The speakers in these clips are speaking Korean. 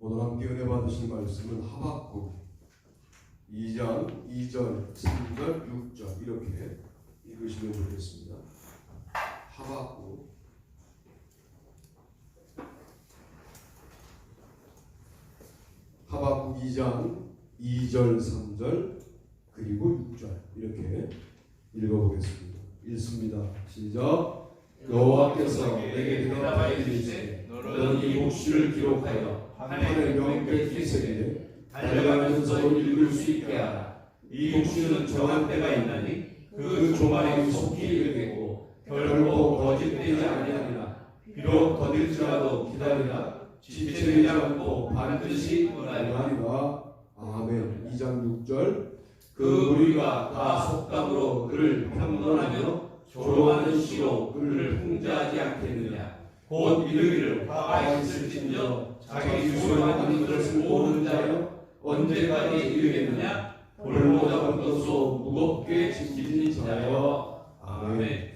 오늘 함께 은혜 받으실 말씀은 하박국 2장 2절, 3절, 6절 이렇게 읽으시면 좋겠습니다. 하박국 2장 2절, 3절 그리고 6절 이렇게 읽어보겠습니다. 읽습니다. 시작. 여호와께서 내게 대답하여 이르시되 너는 이 묵시를 기록하여 판에 명백히 새기되 달려가면서 읽을 수 있게 하라. 이 묵시는 정한 때가 있나니 그 조만이 속히 이르겠고 결코 거짓되지 아니하리라. 비록 더딜지라도 기다리라. 지체되지 않고 반드시 응하리라. 아멘. 2장 6절. 그 무리가 다 속담으로 그를 평론하며 조롱하는 시로 그를 풍자하지 않겠느냐. 곧 이르기를 화가 있을진저 자기 유소하는 것을 모르는 자여 언제까지 이르겠느냐. 볼모 잡은 것으로 무겁게 짐진 자여. 아멘.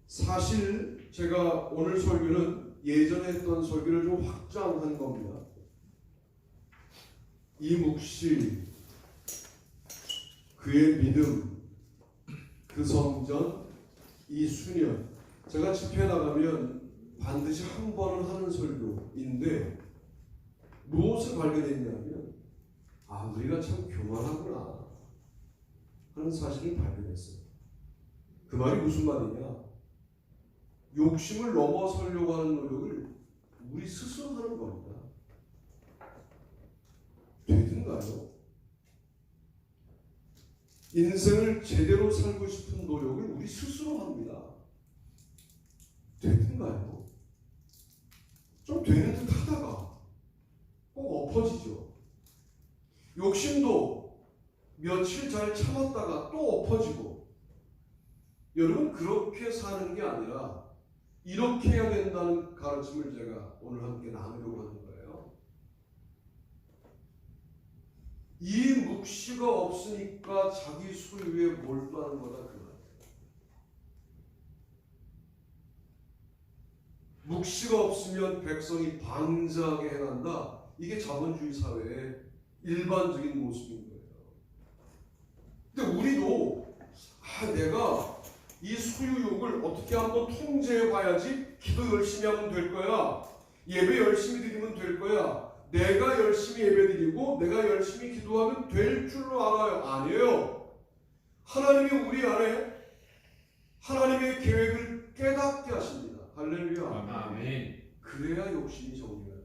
사실 제가 오늘 설교는 예전에 했던 설교를 좀 확장한 겁니다. 이 묵시, 그의 믿음, 그 성전, 이 수년, 제가 집회 나가면 반드시 한 번은 하는 설교인데 무엇을 발견했냐면 우리가 참 교만하구나 하는 사실을 발견했어요. 그 말이 무슨 말이냐? 욕심을 넘어서려고 하는 노력을 우리 스스로 하는 겁니다. 되든가요? 인생을 제대로 살고 싶은 노력을 우리 스스로 합니다. 되든가요? 좀 되는 듯 하다가 꼭 엎어지죠. 욕심도 며칠 잘 참았다가 또 엎어지고. 여러분, 그렇게 사는 게 아니라 이렇게 해야 된다는 가르침을 제가 오늘 함께 나누려고 하는 거예요. 이 묵시가 없으니까 자기 소유에 몰두하는 거다 그 말이에요. 묵시가 없으면 백성이 방자하게 행한다. 이게 자본주의 사회의 일반적인 모습인 거예요. 근데 우리도 내가 이 소유욕을 어떻게 한번 통제해 봐야지. 기도 열심히 하면 될 거야. 예배 열심히 드리면 될 거야. 내가 열심히 예배 드리고 내가 열심히 기도하면 될 줄로 알아요. 아니에요. 하나님이 우리 안에 하나님의 계획을 깨닫게 하십니다. 할렐루야. 아멘. 그래야 욕심이 정리가 돼요.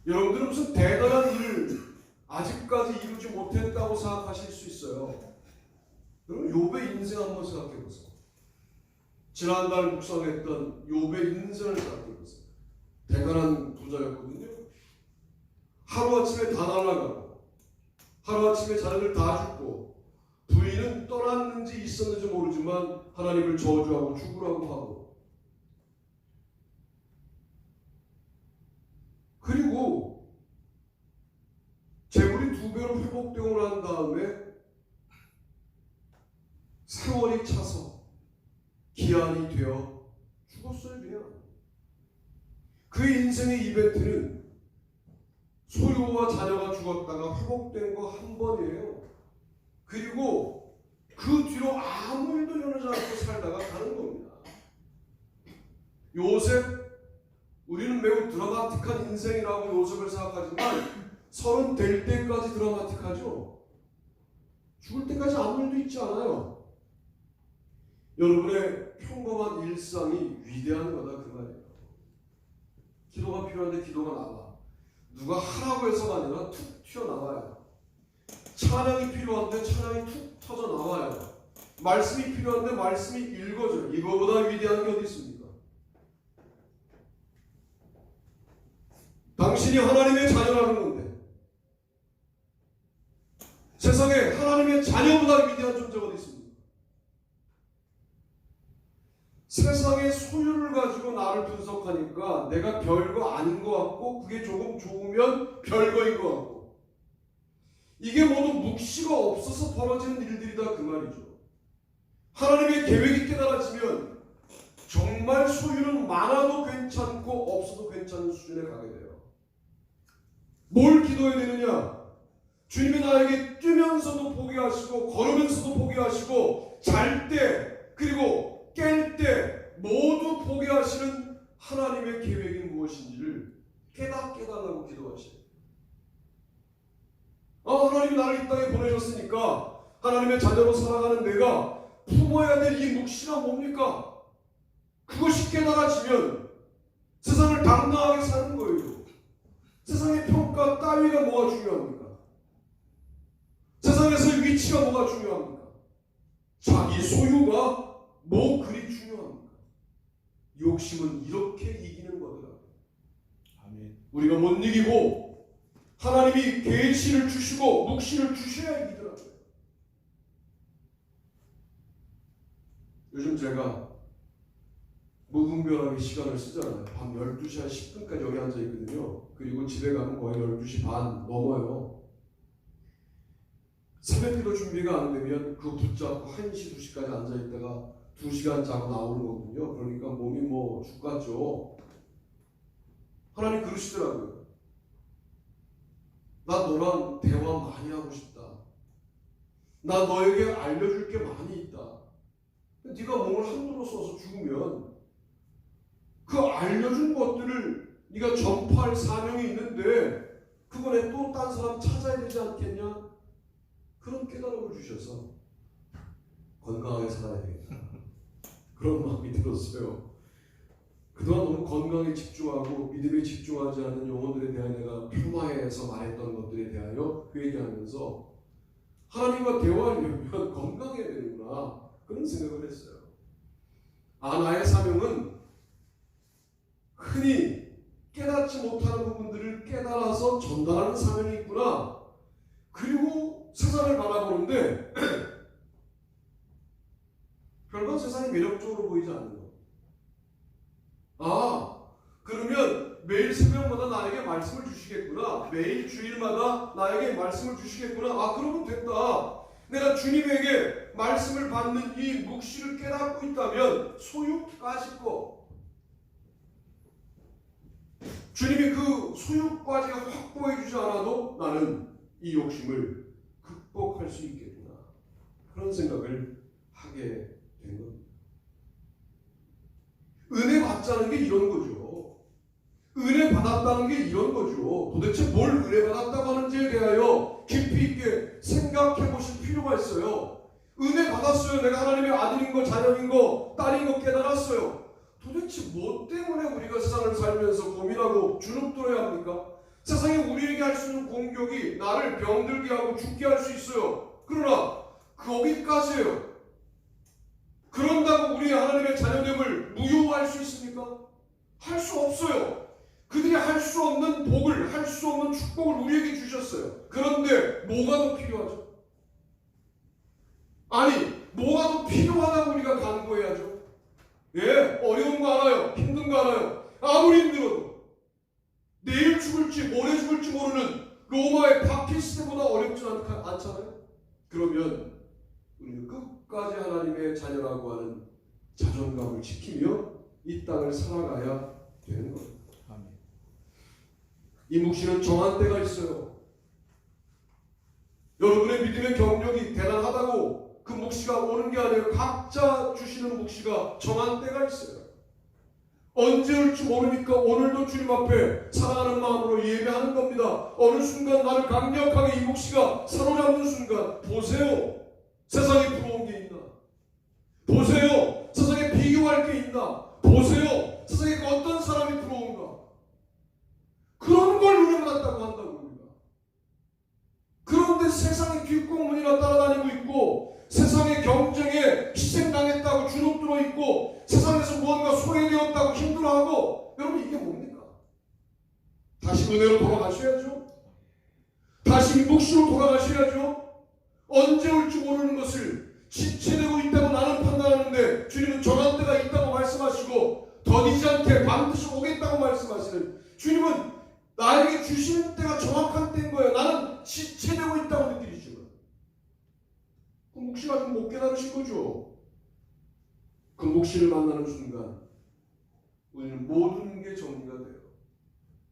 여러분들은 무슨 대단한 일을 아직까지 이루지 못했다고 생각하실 수 있어요. 여러분, 욥의 인생 한번 생각해 보세요. 지난달 묵상했던 욥의 인생을 생각해 보세요. 대단한 부자였거든요. 하루아침에 다 날아가고 하루아침에 자녀들 다 죽고 부인은 떠났는지 있었는지 모르지만 하나님을 저주하고 죽으라고 하고, 그리고 재물이 2배로 회복되고 난 다음에 세월이 차서 기한이 되어 죽었어요. 그냥 그 인생의 이벤트는 소유와 자녀가 죽었다가 회복된 거 한 번이에요. 그리고 그 뒤로 아무 일도 일어나지 않고 살다가 가는 겁니다. 요셉, 우리는 매우 드라마틱한 인생이라고 요셉을 생각하지만 30 될 때까지 드라마틱하죠. 죽을 때까지 아무 일도 있지 않아요. 여러분의 평범한 일상이 위대한 거다 그 말이에요. 기도가 필요한데 기도가 나와. 누가 하라고 해서가 아니라 툭 튀어나와요. 찬양이 필요한데 찬양이 툭 터져 나와요. 말씀이 필요한데 말씀이 읽어져요. 이거보다 위대한 게 어디 있습니까? 당신이 하나님의 자녀라는 건데 세상에 하나님의 자녀보다 위대한 존재가 어디 있습니까? 세상의 소유를 가지고 나를 분석하니까 내가 별거 아닌 것 같고 그게 조금 좋으면 별거인 것 같고, 이게 모두 묵시가 없어서 벌어지는 일들이다 그 말이죠. 하나님의 계획이 깨달아지면 정말 정말 소유는 많아도 괜찮고 없어도 괜찮은 수준에 가게 돼요. 뭘 기도해야 되느냐? 주님이 나에게 뛰면서도 포기하시고 걸으면서도 포기하시고 잘 때 그리고 깰 때 모두 포기하시는 하나님의 계획이 무엇인지를 깨달라고 기도하셔요. 하나님이 나를 이 땅에 보내셨으니까 하나님의 자녀로 살아가는 내가 품어야 될 이 몫이가 뭡니까? 그것이 깨달아지면 세상을 당당하게 사는 거예요. 세상의 평가 따위가 뭐가 중요합니까? 세상에서의 위치가 뭐가 중요합니까? 자기 소유가 뭐 그리 중요합니까? 욕심은 이렇게 이기는 거더라고요. 아멘. 우리가 못 이기고 하나님이 계시를 주시고 묵시를 주셔야 이기더라고요. 요즘 제가 무분별하게 시간을 쓰잖아요. 밤 12시 한 10분까지 여기 앉아 있거든요. 그리고 집에 가면 거의 12시 반 넘어요. 새벽기도 준비가 안 되면 그 붙잡고 1시, 2시까지 앉아 있다가 2시간 자고 나오는 거거든요. 그러니까 몸이 뭐 죽겠죠. 하나님 그러시더라고요. 나 너랑 대화 많이 하고 싶다. 나 너에게 알려줄 게 많이 있다. 네가 몸을 함부로 써서 죽으면 그 알려준 것들을 네가 전파할 사명이 있는데 그거에 또 딴 사람 찾아야 되지 않겠냐? 그런 깨달음을 주셔서 건강하게 살아야 되겠다. 그런 마음이 들었어요. 그동안 너무 건강에 집중하고 믿음에 집중하지 않는 영혼들에 대한 내가 폄하해서 말했던 것들에 대하여 회개하면서 하나님과 대화하려면 건강해야 되는구나 그런 생각을 했어요. 나의 사명은 흔히 깨닫지 못하는 부분들을 깨달아서 전달하는 사명이 있구나. 그리고 세상을 바라보는데 별반 세상이 매력적으로 보이지 않는 거. 그러면 매일 새벽마다 나에게 말씀을 주시겠구나. 매일 주일마다 나에게 말씀을 주시겠구나. 그러면 됐다. 내가 주님에게 말씀을 받는 이 묵시를 깨닫고 있다면 소유까지 거. 주님이 그 소유까지 확보해 주지 않아도 나는 이 욕심을 극복할 수 있겠구나. 그런 생각을 하게 된 겁니다. 은혜 받자는 게 이런 거죠. 은혜 받았다는 게 이런 거죠. 도대체 뭘 은혜 받았다고 하는지에 대하여 깊이 있게 생각해 보실 필요가 있어요. 은혜 받았어요. 내가 하나님의 아들인 거, 자녀인 거, 딸인 거 깨달았어요. 도대체 뭐 때문에 우리가 세상을 살면서 고민하고 주눅들어야 합니까? 세상에 우리에게 할 수 있는 공격이 나를 병들게 하고 죽게 할 수 있어요. 그러나 거기까지예요. 그런다고 우리 하나님의 자녀됨을 무효할 수 있습니까? 할 수 없어요. 그들이 할 수 없는 복을, 할 수 없는 축복을 우리에게 주셨어요. 그런데 뭐가 더 필요하죠? 뭐가 더 필요하다고 우리가 간구해야죠. 어려운 거 알아요. 힘든 거 알아요. 아무리 힘들어도 내일 죽을지 모레 죽을지 모르는 로마의 박히시대보다 어렵지 않잖아요. 그러면 우리는 끝까지 하나님의 자녀라고 하는 자존감을 지키며 이 땅을 살아가야 되는 겁니다. 이 묵시는 정한 때가 있어요. 여러분의 믿음의 경력이 대단하다고 그 묵시가 오는 게 아니라 각자 주시는 묵시가 정한 때가 있어요. 언제 올지 모르니까 오늘도 주님 앞에 사랑하는 마음으로 예배하는 겁니다. 어느 순간 나를 강력하게 이 묵시가 사로잡는 순간 보세요. 세상에 부러운 게 있나? 보세요. 세상에 비교할 게 있나? 보세요. 세상에 어떤 사람이 부러운가? 그런 걸 은혜 받았다고 한다고 우리가. 그런데 세상의 뒷공문이나 따라다니고 있고 세상의 경쟁에 희생당했다고 주눅들어 있고 세상에서 무언가 소외되었다고 힘들어하고 여러분 이게 뭡니까? 다시 은혜로 돌아가셔야죠. 다시 묵시로 돌아가셔야죠. 언제 올지 모르는 것을 지체되고 있다고 나는 판단하는데 주님은 정한 때가 있다고 말씀하시고 더디지 않게 반드시 오겠다고 말씀하시는 주님은 나에게 주시는 때가 정확한 때인 거예요. 나는 지체되고 있다고 느끼시죠. 그 묵시가 좀 못 깨달으신 거죠. 그 묵시를 만나는 순간 우리는 모든 게 정리가 돼요.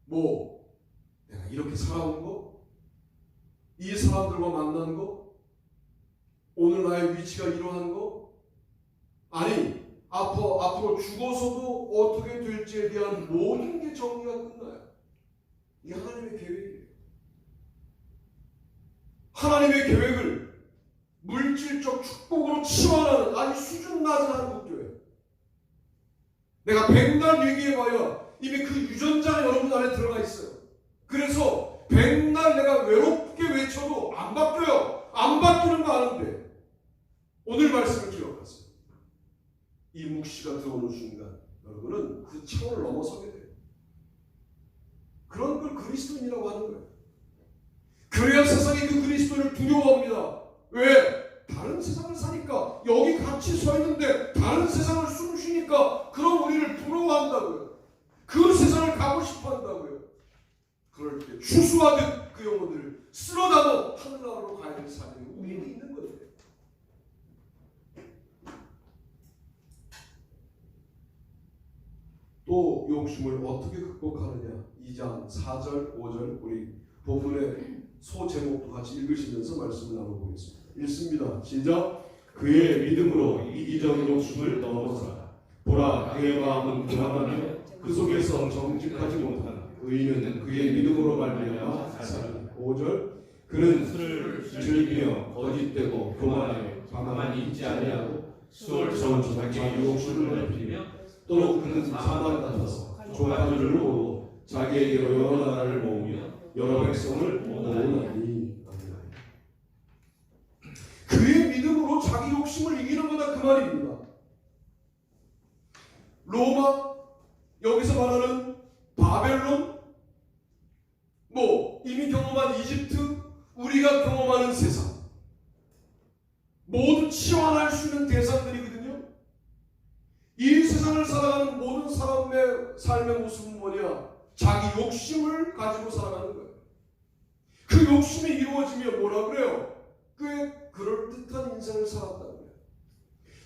뭐 내가 이렇게 살아온 거, 이 사람들과 만난 거, 오늘 나의 위치가 이러한 거, 아니 앞으로 죽어서도 어떻게 될지에 대한 모든 게 정리가 끝나요. 이게 하나님의 계획이에요. 하나님의 계획을 물질적 축복으로 치환하는 아주 수준 낮은 한국교회. 내가 백날 얘기해봐야 이미 그 유전자가 여러분 안에 들어가 있어요. 그래서 백날 내가 외롭게 외쳐도 안 바뀌어요. 안 바뀌는 거 아는데 오늘 말씀을 기억하세요. 이 묵시가 들어오는 순간 여러분은 그 차원을 넘어서게 돼요. 그런 걸 그리스도인이라고 하는 거예요. 그래야 세상이 그 그리스도를 두려워합니다. 왜? 다른 세상을 사니까. 여기 같이 서 있는데 다른 세상을 숨쉬니까 그럼 우리를 부러워한다고요. 그 세상을 가고 싶어 한다고요. 그럴 때 추수하듯 그 영혼들을 쓸어다도 하늘나라로 가야 될 사람이 우리에게 있는 거예요. 또 욕심을 어떻게 극복하느냐. 2장 4절 5절 우리 본문의 소제목도 같이 읽으시면서 말씀을 나눠보겠습니다. 읽습니다. 시작. 그의 믿음으로 이기적인 욕심을 넘어서라. 보라, 그의 마음은 불안하며 그 속에서 정직하지 못하나 의인은 그의 믿음으로 말미암아 살리라. 5절. 그는 술을 즐기며 거짓되고 교만하여 가만히 있지 아니하고 수월처럼 자기의 욕심을 넓히며 또 그는 사만 같아서 종아리를 모으고 자기에게 여러 나라를 모으며 여러 백성을 모으나니. 그의 믿음으로 자기 욕심을 이기는 거다 그 말입니다. 로마, 여기서 말하는 바벨론, 뭐 이미 경험한 이집트, 우리가 경험하는 세상, 모두 치환할 수 있는 대상들이거든요. 이 세상을 살아가는 모든 사람의 삶의 모습은 뭐냐? 자기 욕심을 가지고 살아가는 거예요. 그 욕심이 이루어지면 뭐라 그래요? 꽤 그럴듯한 인생을 살았다고 그래요.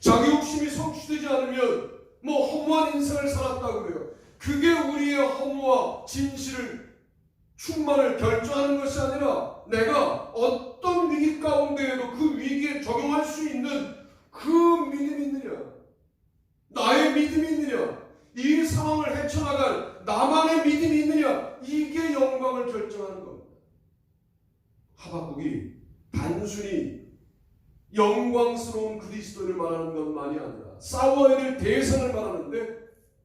자기 욕심이 성취되지 않으면 뭐 허무한 인생을 살았다고 그래요. 그게 우리의 허무와 진실을 충만을 결정하는 것이 아니라 내가 어떤 위기 가운데에도 그 위기에 적용할 수 있는 그 믿음이 있느냐, 나의 믿음이 있느냐, 이 상황을 헤쳐나갈 나만의 믿음이 있느냐, 이게 영광을 결정하는 겁니다. 하박국이 단순히 영광스러운 그리스도를 말하는 것만이 아니라 싸워야 될 대상을 말하는데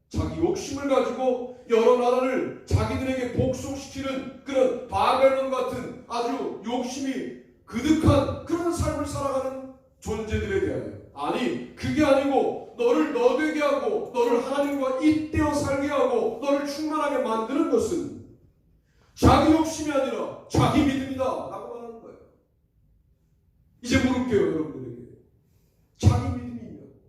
자기 욕심을 가지고 여러 나라를 자기들에게 복속시키는 그런 바벨론 같은 아주 욕심이 그득한 그런 삶을 살아가는 존재들에 대하여, 아니 그게 아니고 너를 너되게 하고 너를 하나님과 잇대어 살게 하고 너를 충만하게 만드는 것은 자기 욕심이 아니라 자기 믿음이다 라고 말하는 거예요. 이제 물을게요 여러분들에게. 자기 믿음이 있냐고.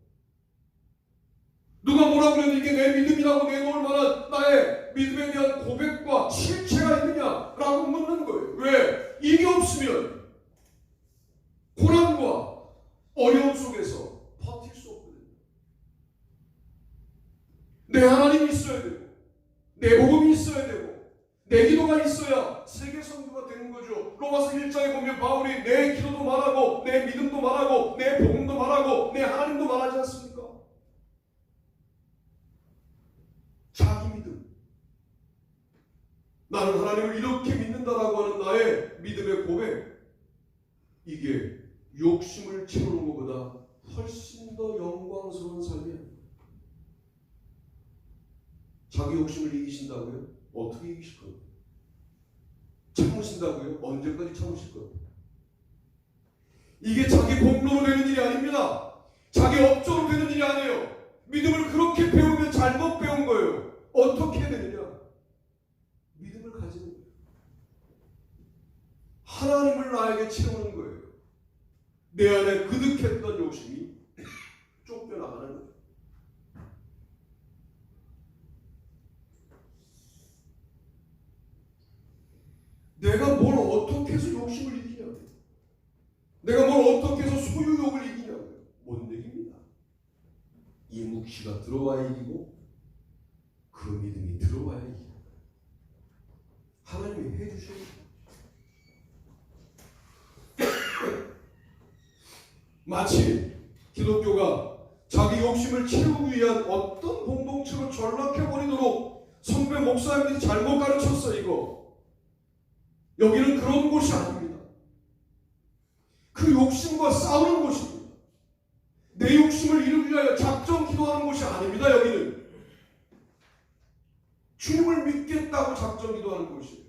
누가 뭐라고 그래도 이게 내 믿음이라고 내놓을 만한 나의 믿음에 대한 고백과 실체가 있느냐라고 묻는 거예요. 왜? 이게 없으면 고난과 어려움 속에서 버틸 수 없거든요. 내 하나님이 있어야 되고 내 복음이 있어야 되고 내 기도가 있어야 세계 선교가 되는 거죠. 로마서 1장에 보면 바울이 내 기도도 말하고 내 믿음도 말하고 내 복음도 말하고 내 하나님도 말하지 않습니까? 자기 믿음. 나는 하나님을 이렇게 믿는다라고 하는 나의 믿음의 고백. 이게 욕심을 채우는 것보다 훨씬 더 영광스러운 삶이에요. 자기 욕심을 이기신다고요? 어떻게 이기실 거예요? 참으신다고요? 언제까지 참으실 거예요? 이게 자기 공로로 되는 일이 아닙니다. 자기 업적으로 되는 일이 아니에요. 믿음을 그렇게 배우면 잘못 배운 거예요. 어떻게 해야 되느냐? 믿음을 가지는 거예요. 하나님을 나에게 채우는 거예요. 내 안에 그득했던 욕심이 쫓겨나가는 거예요. 내가 뭘 어떻게 해서 욕심을 이기냐고요. 내가 뭘 어떻게 해서 소유욕을 이기냐고요. 못 이깁니다. 이 묵시가 들어와야 이기고 그 믿음이 들어와야 이겨요. 하나님이 해주셔야 돼요. 마치 기독교가 자기 욕심을 채우기 위한 어떤 공동체로 전락해버리도록 선배 목사님들이 잘못 가르쳤어. 이거 여기는 그런 곳이 아닙니다. 그 욕심과 싸우는 곳입니다. 내 욕심을 이루기 위하여 작정 기도하는 곳이 아닙니다. 여기는 주님을 믿겠다고 작정 기도하는 곳이에요.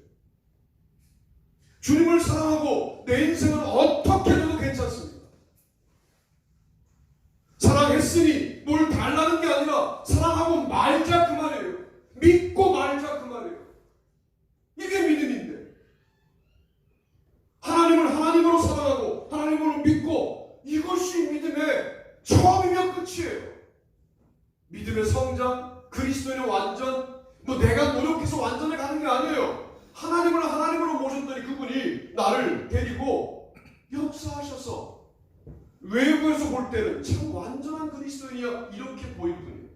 주님을 사랑하고 내 인생은 어떻게 돼도 괜찮습니다. 사랑했으니 뭘 달라는 게 아니라 사랑하고 말자 그 말이에요. 믿고 말자 그 말이에요. 이게 믿음인데, 하나님을 하나님으로 사랑하고 하나님으로 믿고, 이것이 믿음의 처음이며 끝이에요. 믿음의 성장, 그리스도인의 완전, 내가 노력해서 완전히 가는 게 아니에요. 하나님을 하나님으로 모셨더니 그분이 나를 데리고 역사하셔서 외부에서 볼 때는 참 완전한 그리스도인이야 이렇게 보일 뿐이에요.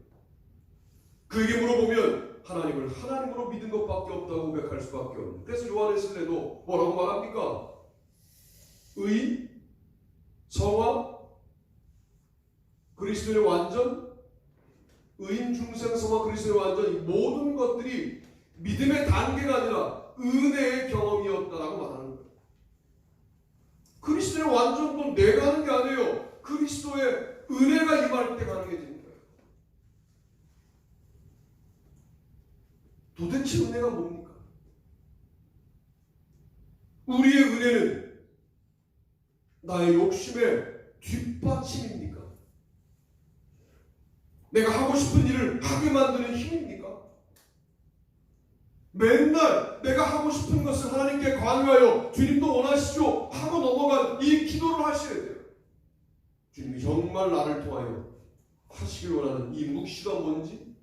그에게 물어보면 하나님을 하나님으로 믿은 것밖에 없다고 고백할 수밖에 없는. 그래서 요한에스레도 뭐라고 말합니까? 의, 성화, 그리스도의 완전, 의인 중생성화 그리스도의 완전, 이 모든 것들이 믿음의 단계가 아니라 은혜의 경험이었다라고 말하는 거예요. 그리스도의 완전도 내가 하는 게 아니에요. 그리스도의 은혜가 임할 때 가능해지는 거예요. 도대체 은혜가 뭡니까? 우리의 은혜는 나의 욕심의 뒷받침입니까? 내가 하고 싶은 일을 하게 만드는 힘입니까? 맨날 내가 하고 싶은 것을 하나님께 관여하여 주님도 원하시죠 하고 넘어간 이 기도를 하셔야 돼요. 주님이 정말 나를 통하여 하시길 원하는 이 묵시가 뭔지,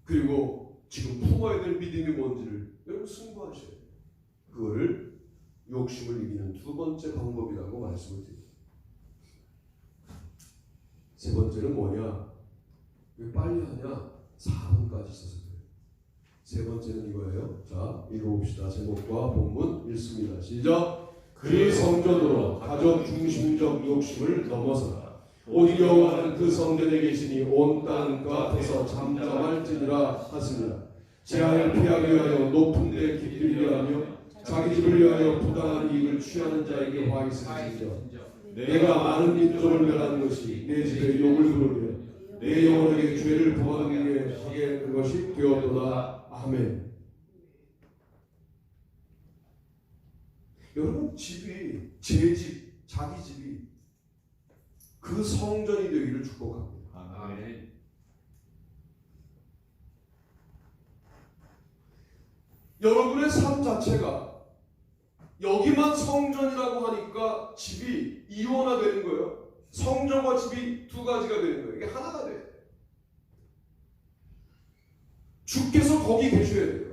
그리고 지금 품어야 될 믿음이 뭔지를 여러분 승부하셔야 돼요. 그거를 욕심을 이기는 두 번째 방법이라고 말씀을 드립니다. 세 번째는 뭐냐? 왜 빨리 하냐? 4번까지 있어서 그래요. 세 번째는 이거예요. 자, 읽어봅시다. 제목과 본문 읽습니다. 시작. 그 성전으로 가정 중심적 욕심을 넘어서라. 오직 여호와는 그 성전에 계시니 온 땅과 에서 잠잠할지니라 하시니라. 재앙을 피하기 위하여 높은 데 깃들이려 하며 자기 집을 위하여 부당한 이익을 취하는 자에게 화 있을지니라. 내가 많은 민족을 멸하는 것이 내 집에 욕을 부르며 내 영혼에게 죄를 부하게 하게 된 것이 되었도다. 아멘. 여러분, 집이, 제 집, 자기 집이 그 성전이 되기를 축복합니다. 아멘. 여러분의 삶 자체가 여기만 성전이라고 하니까 집이 이원화되는 거예요. 성전과 집이 두 가지가 되는 거예요. 이게 하나가 돼요. 주께서 거기 계셔야 돼요.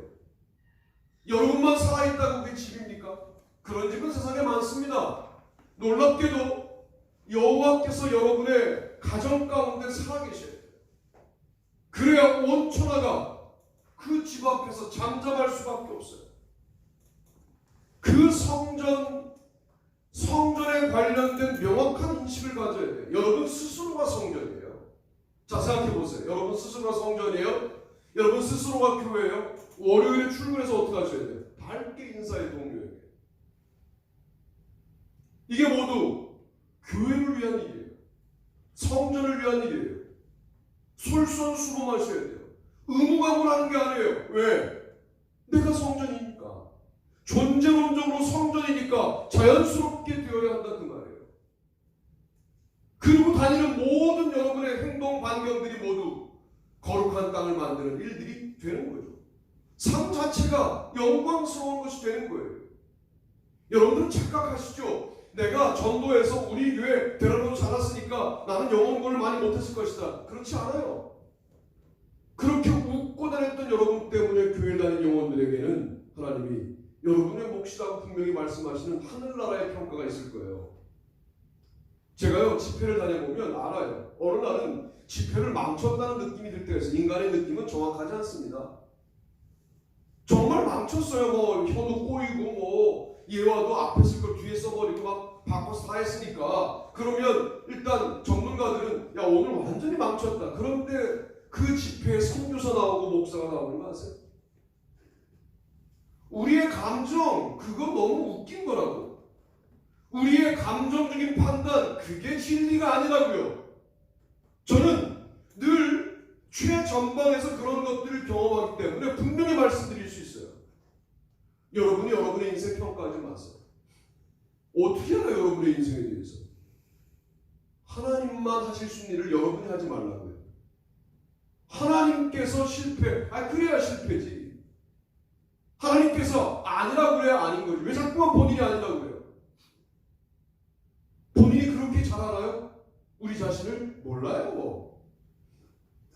여러분만 살아있다고 그게 집입니까? 그런 집은 세상에 많습니다. 놀랍게도 여호와께서 여러분의 가정 가운데 살아계셔야 돼요. 그래야 온 천하가 그 집 앞에서 잠잠할 수밖에 없어요. 그 성전에 관련된 명확한 인식을 가져야 돼요. 여러분 스스로가 성전이에요. 자, 생각해 보세요. 여러분 스스로가 성전이에요. 여러분 스스로가 교회예요. 월요일에 출근해서 어떻게 하셔야 돼요? 밝게 인사해, 동료에게. 이게 모두 교회를 위한 일이에요. 성전을 위한 일이에요. 솔선수범하셔야 돼요. 의무감을 하는 게 아니에요. 왜? 내가 성전이니까. 존재론적으로 성전이니까 자연스럽게 되어야 한다 그 말이에요. 그리고 다니는 모든 여러분의 행동 반경들이 모두 거룩한 땅을 만드는 일들이 되는 거죠. 삶 자체가 영광스러운 것이 되는 거예요. 여러분들은 착각하시죠? 내가 전도해서 우리 교회 데려놓고 자랐으니까 나는 영혼권을 많이 못했을 것이다. 그렇지 않아요. 그렇게 웃고 다녔던 여러분 때문에 교회 다니는 영혼들에게는 하나님이 여러분의 몫이라고 분명히 말씀하시는 하늘나라의 평가가 있을 거예요. 제가요 집회를 다녀보면 알아요. 어느 날은 집회를 망쳤다는 느낌이 들 때가 있어요. 인간의 느낌은 정확하지 않습니다. 정말 망쳤어요. 뭐 혀도 꼬이고 뭐 예화도 앞에 쓸 걸 뒤에 써버리고 막 바꿔서 다 했으니까 그러면 일단 전문가들은 야 오늘 완전히 망쳤다. 그런데 그 집회에 선교사 나오고 목사가 나오는 거 아세요? 우리의 감정 그거 너무 웃긴 거라고. 우리의 감정적인 판단 그게 진리가 아니라고요. 저는 늘 최전방에서 그런 것들을 경험하기 때문에 분명히 말씀드릴 수 있어요. 여러분이 여러분의 인생 평가하지 마세요. 어떻게 알아요? 여러분의 인생에 대해서. 하나님만 하실 수 있는 일을 여러분이 하지 말라고요. 하나님께서 실패, 그래야 실패지. 하나님께서 아니라고 그래야 아닌 거지. 왜 자꾸만 본인이 아니라고 그래요? 본인이 그렇게 잘 알아요? 우리 자신을 몰라요.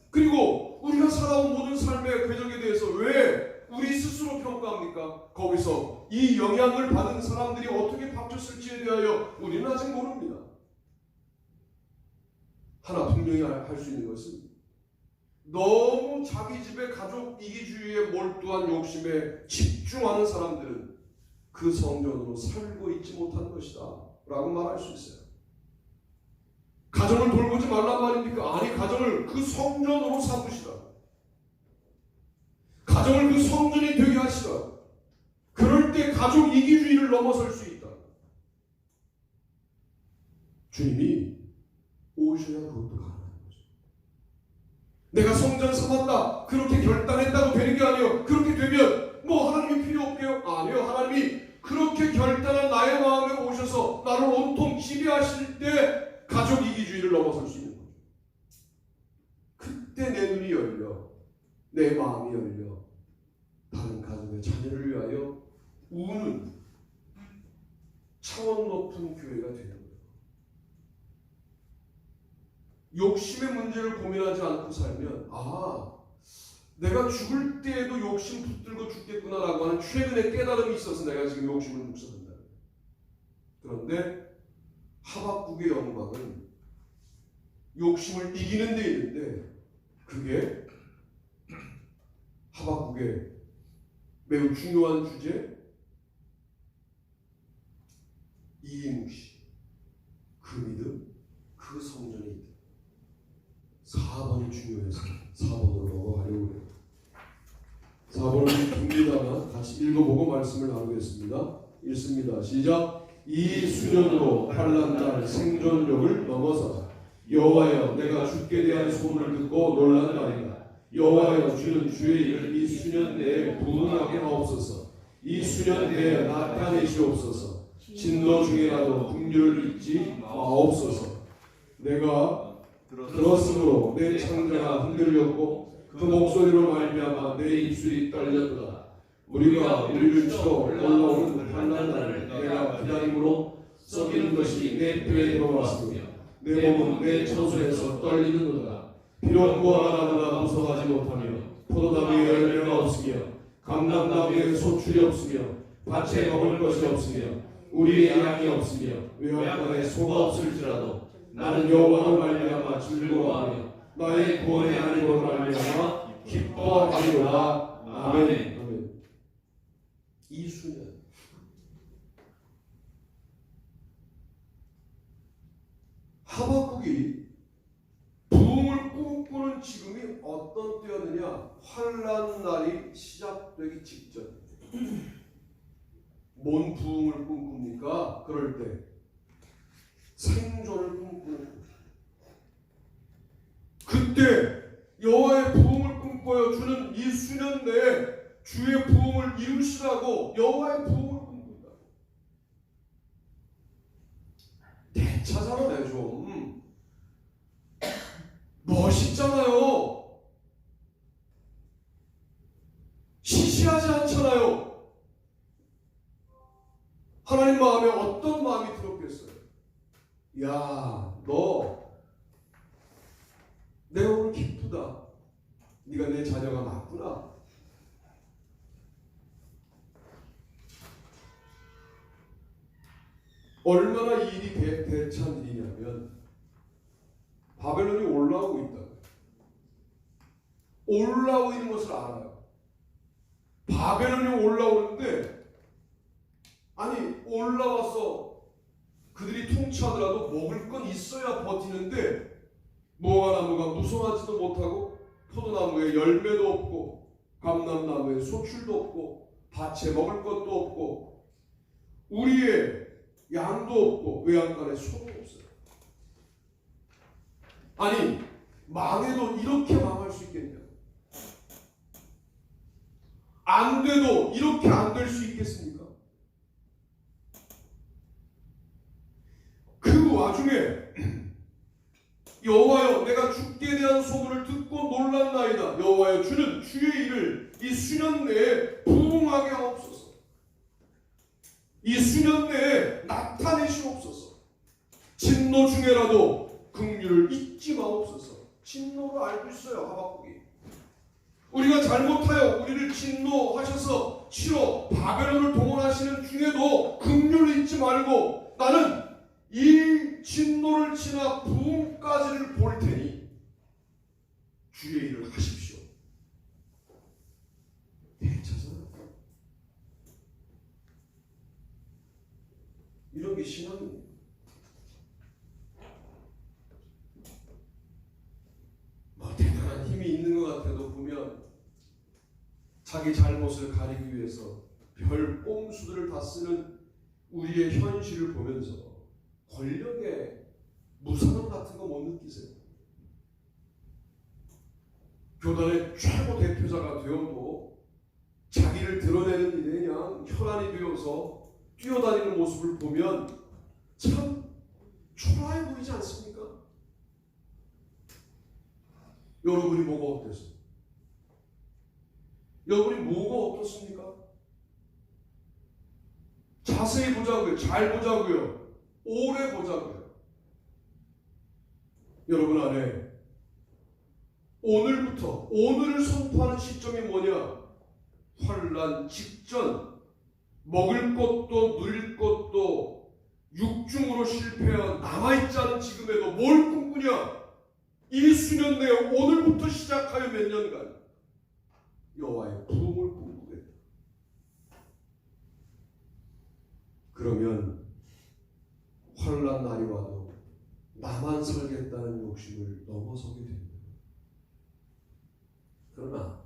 그리고 우리가 살아온 모든 삶의 궤적에 대해서 왜 우리 스스로 평가합니까? 거기서 이 영향을 받은 사람들이 어떻게 바뀌었을지에 대하여 우리는 아직 모릅니다. 하나 분명히 할 수 있는 것은 너무 자기 집의 가족 이기주의에 몰두한 욕심에 집중하는 사람들은 그 성전으로 살고 있지 못한 것이다 라고 말할 수 있어요. 가정을 돌보지 말란 말입니까? 아니, 가정을 그 성전으로 삼으시라. 가정을 그 성전이 되게 하시라. 그럴 때 가족 이기주의를 넘어설 수 있다. 주님이 오셔야 그것도 가능한 거죠. 내가 성전 삼았다 그렇게 결단했다고 되는 게 아니에요. 그렇게 되면 뭐 하나님이 필요 없게요? 아니요. 하나님이 그렇게 결단한 나의 마음에 오셔서 나를 온통 지배하실 때 가족 이기주의를 넘어설 수 있는 거죠. 그때 내 눈이 열려, 내 마음이 열려 다른 가정의 자녀를 위하여 우는 차원 높은 교회가 되는 거예요. 욕심의 문제를 고민하지 않고 살면 내가 죽을 때에도 욕심 붙들고 죽겠구나라고 하는 최근의 깨달음이 있어서 내가 지금 욕심을 묵살한다. 그런데 하박국의 영광은 욕심을 이기는 데 있는데 그게 하박국의 매우 중요한 주제 이무시 그 믿음 그 성전이 있다. 4번이 중요해서 4번으로 넘어가려고 해요. 4번은 깁니다만 같이 읽어보고 말씀을 나누겠습니다. 읽습니다. 시작. 이 수년으로 환난날 생존력을 넘어서 여호와여 내가 주께 대한 소문을 듣고 놀란다니까. 여호와여 주는 주의 일을 이 수년 내에 부응하게 하옵소서. 이 수년 내에 나타내시옵소서. 진노 중에라도 긍휼을 잊지 마옵소서. 내가 들었으므로 내 창자가 흔들렸고 그 목소리로 말미암아 내 입술이 떨렸도다. 우리가 우리를 치러 올라오는 환난 날을 내가 기다림으로 썩이는 것이 내 뼈에 들어왔으며 내 몸은 내 처소에서 떨리는도다. 비록 무화과나무가 무성하지 못하며 포도나무에 열매가 없으며 감람나무에 소출이 없으며 밭에 먹을 것이 없으며 우리의 양이 없으며 외양간에 소가 없을지라도 나는 여호와로 말미암아 즐거워하며 나의 구원의 하나님으로 말미암아 기뻐하리로다. 아멘. 이 수년 하박국이 부흥을 꿈꾸는 지금이 어떤 때였느냐? 환난 날이 시작되기 직전. 뭔 부흥을 꿈꿉니까? 그럴 때 생존을 꿈꾸는 거예요. 그때 여호와의 부흥을 꿈꿔요. 주는 이 수년 내에 주의 부흥을 이루시라고 여호와의 부흥을 꿈꾼다. 대차잖아요. 좀 멋있잖아요. 시시하지 않잖아요. 하나님 마음에 어떤 마음이 들었겠어요? 야, 너 내가 오늘 기쁘다. 네가 내 자녀가 맞구나. 얼마나 일이 대찬 일이냐면 바벨론이 올라오고 있다. 올라오고 있는 것을 알아요. 바벨론이 올라오는데 아니 올라와서 그들이 통치하더라도 먹을 건 있어야 버티는데 무화과나무가 무성하지도 못하고 포도나무에 열매도 없고 감람나무에 소출도 없고 밭에 먹을 것도 없고 우리의 양도 없고 외양간에 소도 없어요. 아니 망해도 이렇게 망할 수 있겠냐? 안 돼도 이렇게 안 될 수 있겠습니까? 그 와중에 여호와여 내가 주께 대한 소문을 듣고 놀랐나이다. 여호와여 주는 주의 일을 이 수년 내에 부응하게 하옵소서. 이 수년 내에 나타내시옵소서. 진노 중에라도 긍휼을 잊지 마옵소서. 진노를 알고 있어요. 하박국이. 우리가 잘못하여 우리를 진노하셔서 치러 바벨론을 동원하시는 중에도 긍휼을 잊지 말고 나는 이 진노를 지나 부흥까지를 볼 테니 주의 일을 하십시오. 대차잖아요. 이런 게 신앙입니다. 뭐 대단한 힘이 있는 것 같아도 보면 자기 잘못을 가리기 위해서 별 꼼수들을 다 쓰는 우리의 현실을 보면서 권력의 무상함 같은 거 못 느끼세요? 교단의 최고 대표자가 되어도 자기를 드러내는 일에 그냥 혈안이 되어서 뛰어다니는 모습을 보면 참 초라해 보이지 않습니까? 여러분이 뭐가 어땠어요? 여러분이 뭐가 어떻습니까? 자세히 보자고요. 잘 보자고요. 오래 보자고요. 여러분 안에 오늘부터 오늘을 선포하는 시점이 뭐냐? 환난 직전 먹을 것도 누릴 것도 육중으로 실패한 남아있지 않은 지금에도 뭘 꿈꾸냐? 이 수년 내에 오늘부터 시작하여 몇 년간 여호와의 부흥을 꿈꾸겠다. 그러면 환난 날이 와도 나만 살겠다는 욕심을 넘어서게 됩니다. 그러나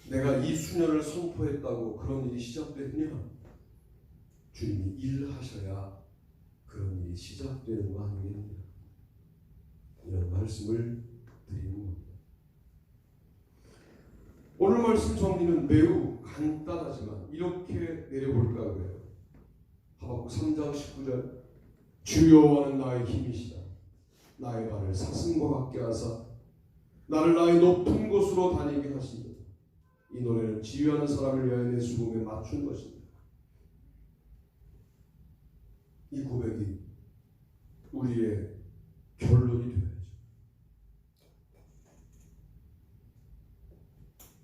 내가 이 수년을 선포했다고 그런 일이 시작되느냐? 주님이 일하셔야 그런 일이 시작되는 거 아니겠느냐? 이런 말씀을 드리는 겁니다. 오늘 말씀 정리는 매우 간단하지만 이렇게 내려볼까 해요. 하박국 3장 19절 주 여호와는 나의 힘이시다. 나의 발을 사슴과 같게 하사 나를 나의 높은 곳으로 다니게 하시니 이 노래는 지휘하는 사람을 위하여 내 수금에 맞춘 것입니다. 이 고백이 우리의 결론이 되어야죠.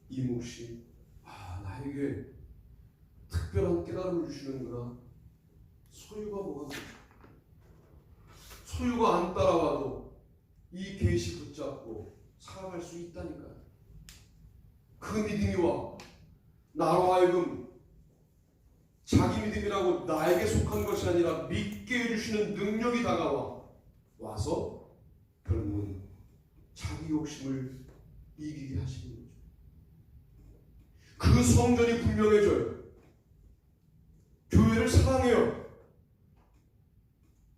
이 몫이 나에게 특별한 깨달음을 주시는구나. 소유가 뭐가 소유가 안 따라와도 이 계시 붙잡고 살아갈 수 있다니까요. 그 믿음이 와 나로 하여금 자기 믿음이라고 나에게 속한 것이 아니라 믿게 해주시는 능력이 다가와 와서 결국은 자기 욕심을 이기게 하시는 거죠. 그 성전이 분명해져요. 교회를 사랑해요.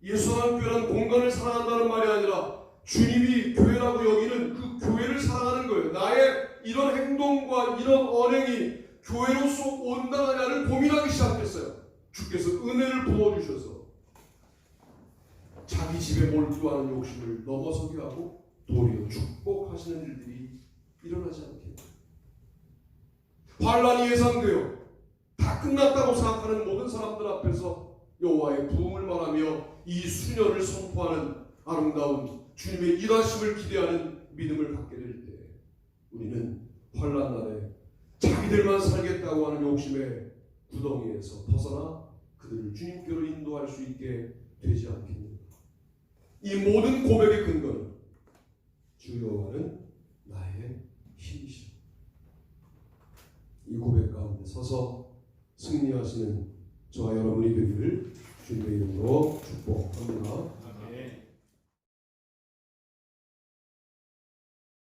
예수라는 교회란 공간을 사랑한다는 말이 아니라 주님이 교회라고 여기는 그 교회를 사랑하는 거예요. 나의 이런 행동과 이런 언행이 교회로서 온당하냐를 고민하기 시작했어요. 주께서 은혜를 부어주셔서 자기 집에 몰두하는 욕심을 넘어서게 하고 도리어 축복하시는 일들이 일어나지 않게 해요. 환난이 예상돼요. 다 끝났다고 생각하는 모든 사람들 앞에서 여호와의 부흥을 말하며 이 수년을 선포하는 아름다운 주님의 일하심을 기대하는 믿음을 갖게 될 때 우리는 환난 날에 자기들만 살겠다고 하는 욕심의 구덩이에서 벗어나 그들을 주님께로 인도할 수 있게 되지 않겠는가. 이 모든 고백의 근거는 주 여호와는 나의 힘이시오. 이 고백 가운데 서서 승리하시는 저와 여러분이 되기를 주님의 이름으로 축복합니다.